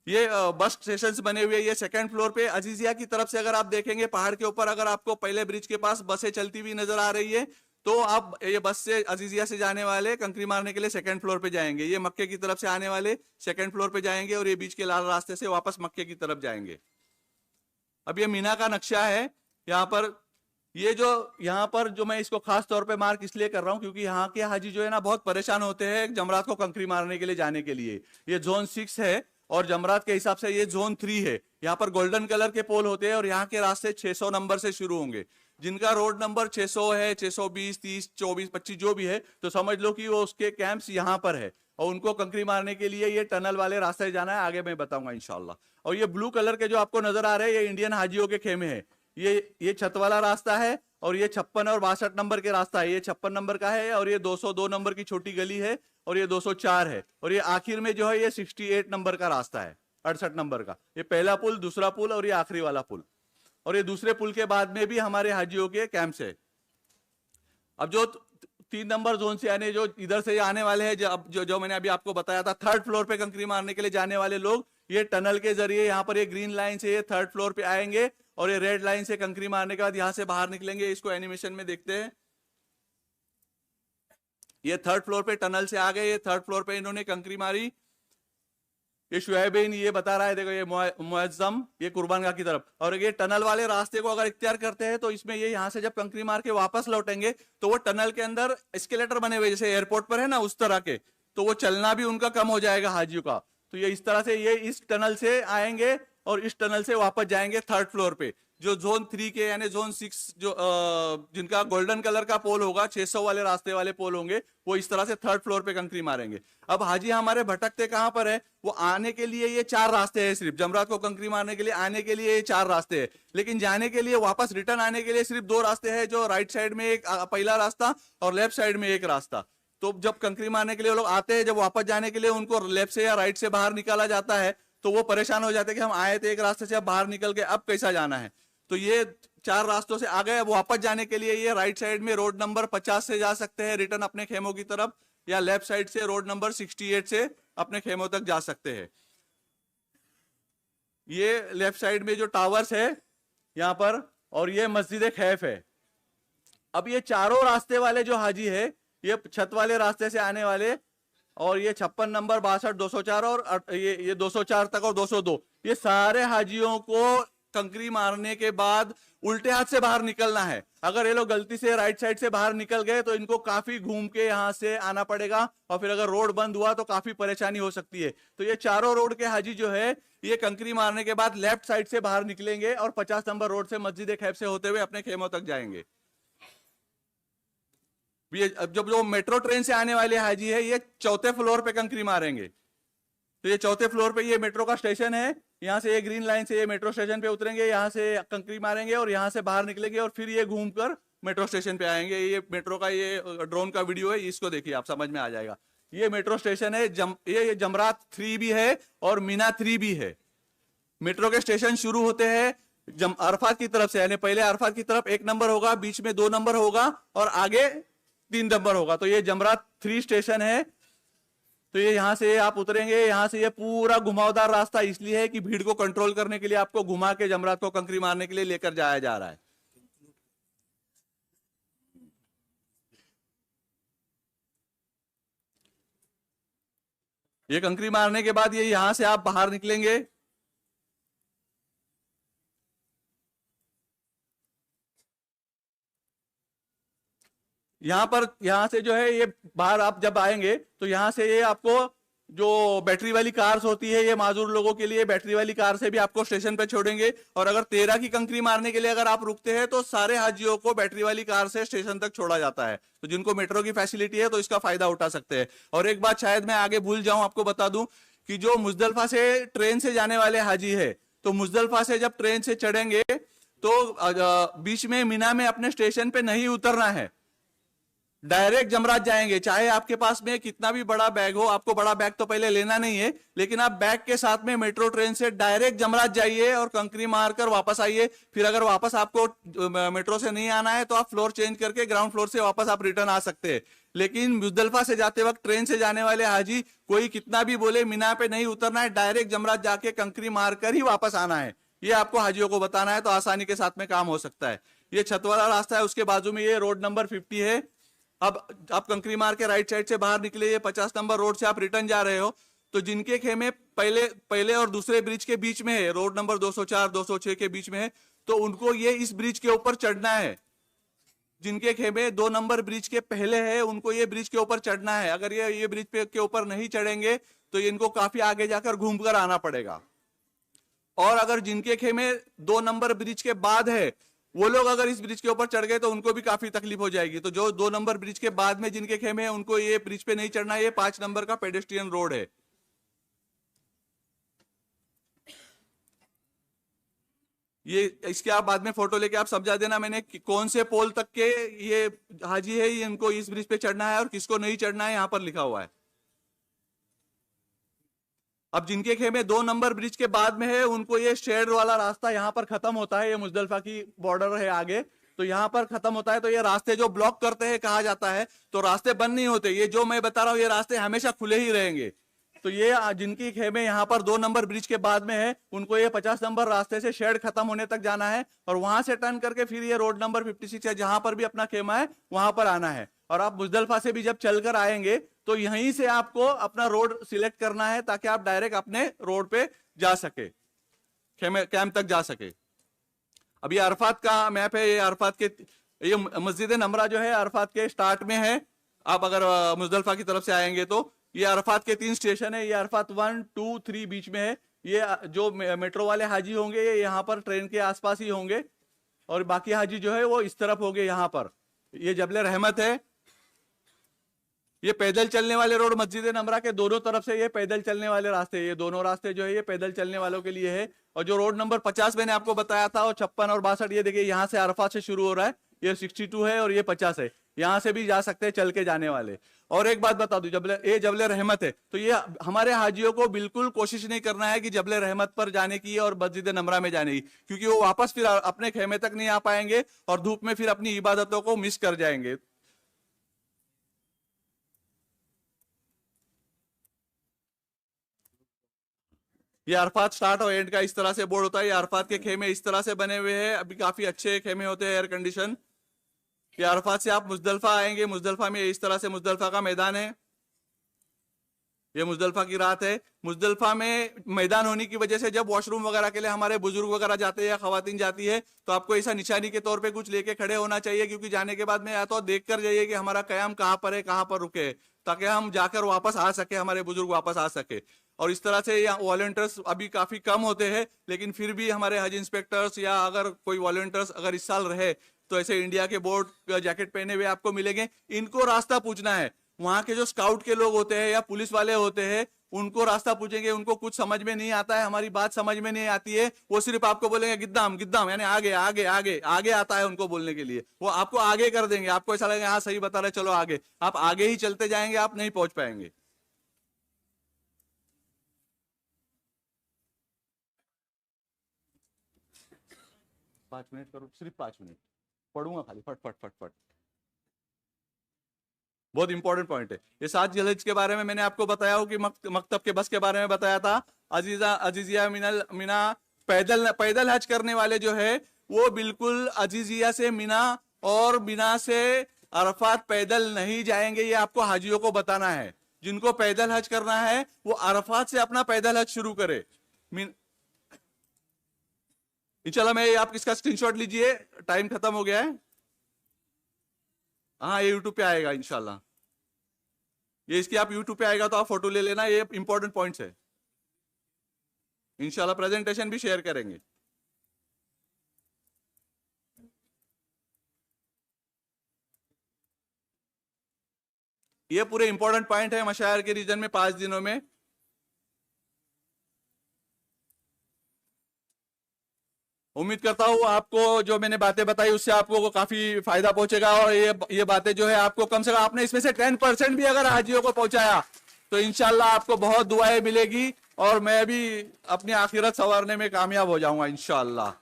ये बस स्टेशन बने हुए, ये सेकंड फ्लोर पे अजीजिया की तरफ से अगर आप देखेंगे पहाड़ के ऊपर, अगर आपको पहले ब्रिज के पास बसें चलती हुई नजर आ रही है, तो आप ये बस से अजीजिया से जाने वाले कंकरी मारने के लिए सेकंड फ्लोर पे जाएंगे। ये मक्के की तरफ से आने वाले सेकंड फ्लोर पे जाएंगे और ये बीच के लाल रास्ते से वापस मक्के की तरफ जाएंगे। अब ये मीना का नक्शा है। यहाँ पर ये जो यहाँ पर जो मैं इसको खास तौर पे मार्क इसलिए कर रहा हूँ क्योंकि यहाँ के हाजी जो है ना बहुत परेशान होते हैं जमरात को कंकरी मारने के लिए जाने के लिए। ये जोन 6 है और जमरात के हिसाब से ये जोन 3 है। यहाँ पर गोल्डन कलर के पोल होते हैं और यहाँ के रास्ते 600 नंबर से शुरू होंगे। जिनका रोड नंबर 600 है, 620, 30, 24, 25 जो भी है, तो समझ लो कि वो उसके कैंप्स यहाँ पर है और उनको कंकरी मारने के लिए ये टनल वाले रास्ते जाना है। आगे मैं बताऊंगा इंशाल्लाह। और ये ब्लू कलर के जो आपको नजर आ रहे हैं, ये इंडियन हाजियों के खेमे हैं। ये छत वाला रास्ता है और ये 56 और 62 नंबर के रास्ता है। ये 56 नंबर का है और ये 202 नंबर की छोटी गली है और ये 204 है और ये आखिर में जो है ये 68 नंबर का रास्ता है, 68 नंबर का। ये पहला पुल, दूसरा पुल और ये आखिरी वाला पुल। और ये दूसरे पुल के बाद में भी हमारे हाजियों के कैंप्स है। अब जो 3 नंबर जोन से आने, जो इधर से आने वाले हैं, जो मैंने अभी आपको बताया था, थर्ड फ्लोर पे कंकरी मारने के लिए जाने वाले लोग, ये टनल के जरिए यहाँ पर ये ग्रीन लाइन से ये थर्ड फ्लोर पे आएंगे और ये रेड लाइन से कंकरी मारने के बाद यहाँ से बाहर निकलेंगे। इसको एनिमेशन में देखते हैं। ये थर्ड फ्लोर पे टनल से आ गए, ये थर्ड फ्लोर पे इन्होंने कंकरी मारी। ये शुएबिन ये बता रहा है, देखो ये मुअज्जम, ये कुर्बानगाह की तरफ। और ये टनल वाले रास्ते को अगर इख्तियार करते हैं तो इसमें ये यहाँ से जब कंकरी मार के वापस लौटेंगे तो वो टनल के अंदर एस्केलेटर बने हुए जैसे एयरपोर्ट पर है ना, उस तरह के, तो वो चलना भी उनका कम हो जाएगा हाजियों का। तो ये इस तरह से ये इस टनल से आएंगे और इस टनल से वापस जाएंगे थर्ड फ्लोर पे। जो जोन 3 के यानी जोन 6 जो जिनका गोल्डन कलर का पोल होगा, 600 वाले रास्ते वाले पोल होंगे, वो इस तरह से थर्ड फ्लोर पे कंकरी मारेंगे। अब हाजी हमारे भटकते कहां पर है? वो आने के लिए ये 4 रास्ते हैं, सिर्फ जमरात को कंकरी मारने के लिए आने के लिए ये 4 रास्ते हैं, लेकिन जाने के लिए वापस रिटर्न आने के लिए सिर्फ 2 रास्ते हैं। जो राइट साइड में एक पहला रास्ता और लेफ्ट साइड में एक रास्ता। तो जब कंकरी मारने के लिए लोग आते हैं, जब वापस जाने के लिए उनको लेफ्ट से या राइट से बाहर निकाला जाता है, तो वो परेशान हो जाते हैं कि हम आए थे एक रास्ते से, अब बाहर निकल के अब कैसा जाना है। तो ये 4 रास्तों से आ गए। अब वापस जाने के लिए ये राइट साइड में रोड नंबर 50 से जा सकते हैं रिटर्न अपने खेमों की तरफ, या लेफ्ट साइड से रोड नंबर 68 से अपने खेमों तक जा सकते हैं। ये लेफ्ट साइड में जो टावर्स है यहाँ पर, और ये मस्जिद खैफ है। अब ये चारों रास्ते वाले जो हाजी है, ये छत वाले रास्ते से आने वाले, और ये 56 नंबर, 62, 204 और ये 204 तक और 202, ये सारे हाजियों को कंकरी मारने के बाद उल्टे हाथ से बाहर निकलना है। अगर ये लोग गलती से राइट साइड से बाहर निकल गए तो इनको काफी घूम के यहां से आना पड़ेगा, और फिर अगर रोड बंद हुआ तो काफी परेशानी हो सकती है। तो ये चारों रोड के हाजी जो है ये कंकरी मारने के बाद लेफ्ट साइड से बाहर निकलेंगे और 50 नंबर रोड से मस्जिद खैफ से होते हुए अपने खेमों तक जाएंगे। ये जब जो मेट्रो ट्रेन से आने वाले हाजी है ये चौथे फ्लोर पे कंकरी मारेंगे। तो ये चौथे फ्लोर पे ये मेट्रो का स्टेशन है, यहाँ से ये ग्रीन लाइन से ये मेट्रो स्टेशन पे उतरेंगे, यहाँ से कंकरी मारेंगे और यहाँ से बाहर निकलेंगे और फिर ये घूमकर मेट्रो स्टेशन पे आएंगे। ये मेट्रो का ये ड्रोन का वीडियो है, इसको देखिए आप समझ में आ जाएगा। ये मेट्रो स्टेशन है, ये जमरात 3 भी है और मीना 3 भी है। मेट्रो के स्टेशन शुरू होते हैं अरफात की तरफ से, यानी पहले अरफात की तरफ 1 नंबर होगा, बीच में 2 नंबर होगा और आगे 3 नंबर होगा। तो ये जमरात 3 स्टेशन है। तो ये यहां से आप उतरेंगे, यहां से ये पूरा घुमावदार रास्ता इसलिए है कि भीड़ को कंट्रोल करने के लिए आपको घुमा के जमरात को कंकरी मारने के लिए लेकर जाया जा रहा है। ये कंकरी मारने के बाद ये यहां से आप बाहर निकलेंगे। यहां से जो है ये बाहर आप जब आएंगे तो यहां से ये आपको जो बैटरी वाली कार्स होती है, ये माजूर लोगों के लिए बैटरी वाली कार से भी आपको स्टेशन पे छोड़ेंगे। और अगर 13 की कंकरी मारने के लिए अगर आप रुकते हैं तो सारे हाजियों को बैटरी वाली कार से स्टेशन तक छोड़ा जाता है। तो जिनको मेट्रो की फैसिलिटी है तो इसका फायदा उठा सकते हैं। और एक बात शायद मैं आगे भूल जाऊं, आपको बता दूं कि जो मुजदलफा से ट्रेन से जाने वाले हाजी है, तो मुजदलफा से जब ट्रेन से चढ़ेंगे तो बीच में मीना में अपने स्टेशन पे नहीं उतरना है, डायरेक्ट जमरात जाएंगे। चाहे आपके पास में कितना भी बड़ा बैग हो, आपको बड़ा बैग तो पहले लेना नहीं है, लेकिन आप बैग के साथ में मेट्रो ट्रेन से डायरेक्ट जमरात जाइए और कंकरी मारकर वापस आइए। फिर अगर वापस आपको मेट्रो से नहीं आना है तो आप फ्लोर चेंज करके ग्राउंड फ्लोर से वापस आप रिटर्न आ सकते हैं। लेकिन मुजदलफा से जाते वक्त ट्रेन से जाने वाले हाजी कोई कितना भी बोले मीना पे नहीं उतरना है, डायरेक्ट जमरात जाके कंकरी मारकर ही वापस आना है। ये आपको हाजियों को बताना है तो आसानी के साथ में काम हो सकता है। ये छत वाला रास्ता है, उसके बाजू में ये रोड नंबर 50 है। अब आप कंकरी मार के राइट साइड से बाहर निकले, ये 50 नंबर रोड से आप रिटर्न जा रहे हो, तो जिनके खेमे पहले और दूसरे ब्रिज के बीच में है, रोड नंबर 204 206 के बीच में है, तो उनको ये इस ब्रिज के ऊपर चढ़ना है। जिनके खेमे 2 नंबर ब्रिज के पहले है उनको ये ब्रिज के ऊपर चढ़ना है। अगर ये ब्रिज के ऊपर नहीं चढ़ेंगे तो इनको काफी आगे जाकर घूमकर आना पड़ेगा। और अगर जिनके खेमे 2 नंबर ब्रिज के बाद है, वो लोग अगर इस ब्रिज के ऊपर चढ़ गए तो उनको भी काफी तकलीफ हो जाएगी। तो जो 2 नंबर ब्रिज के बाद में जिनके खेमे हैं उनको ये ब्रिज पे नहीं चढ़ना है। ये 5 नंबर का पेडेस्ट्रियन रोड है। ये इसके आप बाद में फोटो लेके आप समझा देना मैंने कौन से पोल तक के ये हाजी है, ये इनको इस ब्रिज पे चढ़ना है और किसको नहीं चढ़ना है, यहां पर लिखा हुआ है। अब जिनके खेमे 2 नंबर ब्रिज के बाद में है उनको ये शेड वाला रास्ता यहां पर खत्म होता है। ये मुजदलफा की बॉर्डर है आगे, तो यहां पर खत्म होता है। तो ये रास्ते जो ब्लॉक करते हैं कहा जाता है, तो रास्ते बंद नहीं होते। ये जो मैं बता रहा हूं ये रास्ते हमेशा खुले ही रहेंगे। तो ये जिनकी खेमे यहाँ पर 2 नंबर ब्रिज के बाद में है उनको ये 50 नंबर रास्ते से शेड खत्म होने तक जाना है और वहां से टर्न करके फिर ये रोड नंबर 56 है जहां पर भी अपना खेमा है वहां पर आना है। और आप मुजदलफा से भी जब चलकर आएंगे तो यहीं से आपको अपना रोड सिलेक्ट करना है ताकि आप डायरेक्ट अपने रोड पे जा सके, खेमे कैंप तक जा सके। अब ये अरफात का मैप है। ये अरफात के ये मस्जिद नमरा जो है अरफात के स्टार्ट में है। आप अगर मुजदलफा की तरफ से आएंगे तो ये अरफात के 3 स्टेशन है। ये अरफात 1 2 3 बीच में है। ये जो मेट्रो वाले हाजी होंगे ये यहाँ पर ट्रेन के आसपास ही होंगे और बाकी हाजी जो है वो इस तरफ होंगे। यहाँ पर ये जबले रहमत है। ये पैदल चलने वाले रोड मस्जिद नमरा के दोनों तरफ से ये पैदल चलने वाले रास्ते, ये दोनों रास्ते जो है ये पैदल चलने वालों के लिए है। और जो रोड नंबर 50 मैंने आपको बताया था और 56 और 62, ये देखिए यहाँ से अरफात से शुरू हो रहा है। ये 62 है और ये 50 है। यहाँ से भी जा सकते हैं चल के जाने वाले। और एक बात बता दूं, जबले रहमत है तो ये हमारे हाजियों को बिल्कुल कोशिश नहीं करना है कि जबले रहमत पर जाने की और मस्जिद नमरा में जाने की, क्योंकि वो वापस फिर अपने खेमे तक नहीं आ पाएंगे और धूप में फिर अपनी इबादतों को मिस कर जाएंगे। ये अरफात स्टार्ट और एंड का इस तरह से बोर्ड होता है। ये अरफात के खेमे इस तरह से बने हुए हैं, अभी काफी अच्छे खेमे होते हैं, एयर कंडीशन। ये अरफात से आप मुजदलफा आएंगे, मुजदलफा में इस तरह से मुजदलफा का मैदान है। ये मुजदलफा की रात है। मुजदलफा में मैदान होने की वजह से जब वॉशरूम वगैरह के लिए हमारे बुजुर्ग वगैरह जाते हैं या खवातीन जाती है, तो आपको ऐसा निशानी के तौर पे कुछ लेके खड़े होना चाहिए, क्योंकि जाने के बाद में या तो देख कर जाइए कि हमारा कयाम कहाँ पर है, कहाँ पर रुके, ताकि हम जाकर वापस आ सके, हमारे बुजुर्ग वापस आ सके। और इस तरह से यहाँ वॉलंटियर्स अभी काफी कम होते हैं, लेकिन फिर भी हमारे हज इंस्पेक्टर्स या अगर कोई वॉलंटियर्स अगर इस साल रहे तो ऐसे इंडिया के बोर्ड जैकेट पहने हुए आपको मिलेंगे। इनको रास्ता पूछना है। वहां के जो स्काउट के लोग होते हैं या पुलिस वाले होते हैं, उनको रास्ता पूछेंगे, उनको कुछ समझ में नहीं आता है, हमारी बात समझ में नहीं आती है, वो सिर्फ आपको बोलेंगे गिद्दाम गिद्दाम, यानी आगे आगे आगे आगे आता है उनको बोलने के लिए, वो आपको आगे कर देंगे। आपको ऐसा लगेगा हाँ सही बता रहे, चलो आगे। आप आगे ही चलते जाएंगे, आप नहीं पहुंच पाएंगे। पांच मिनट करो, सिर्फ 5 मिनट पढ़ूंगा खाली, फट फट फट फट। बहुत इंपॉर्टेंट पॉइंट है ये। 7 जिलहज के बारे में मैंने आपको बताया हो कि मकतब के बस के बारे में बताया था। अजीजिया मिना पैदल हज करने वाले जो है वो बिल्कुल अजीजिया से मिना और मिना से अरफात पैदल नहीं जाएंगे। ये आपको हाजियों को बताना है। जिनको पैदल हज करना है वो अरफात से अपना पैदल हज शुरू करे। इंशाल्लाह मैं आप इसका स्क्रीनशॉट लीजिए, टाइम खत्म हो गया है। हाँ ये यूट्यूब पे आएगा इंशाल्लाह। ये इसकी आप यूट्यूब पे आएगा तो आप फोटो ले लेना, ये इंपॉर्टेंट पॉइंट्स है। इंशाल्लाह प्रेजेंटेशन भी शेयर करेंगे। ये पूरे इंपॉर्टेंट पॉइंट है मशायर के रीजन में 5 दिनों में। उम्मीद करता हूँ आपको जो मैंने बातें बताई उससे आपको काफी फायदा पहुंचेगा। और ये बातें जो है आपको कम से कम आपने इसमें से 10% भी अगर हाजियों को पहुंचाया तो इंशाल्लाह आपको बहुत दुआएं मिलेगी और मैं भी अपनी आखिरत संवारने में कामयाब हो जाऊंगा इंशाल्लाह।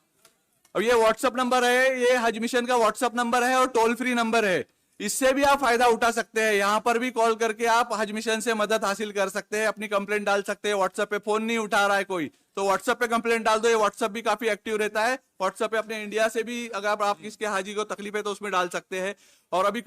अब ये व्हाट्सएप नंबर है, ये हज मिशन का व्हाट्सएप नंबर है और टोल फ्री नंबर है। इससे भी आप फायदा उठा सकते हैं। यहाँ पर भी कॉल करके आप हज मिशन से मदद हासिल कर सकते हैं, अपनी कंप्लेंट डाल सकते हैं। व्हाट्सएप पे फोन नहीं उठा रहा है कोई तो व्हाट्सएप पे कंप्लेंट डाल दो। ये व्हाट्सएप भी काफी एक्टिव रहता है। व्हाट्सएप पे अपने इंडिया से भी अगर आप किसके हाजी को तकलीफ है तो उसमें डाल सकते हैं। और अभी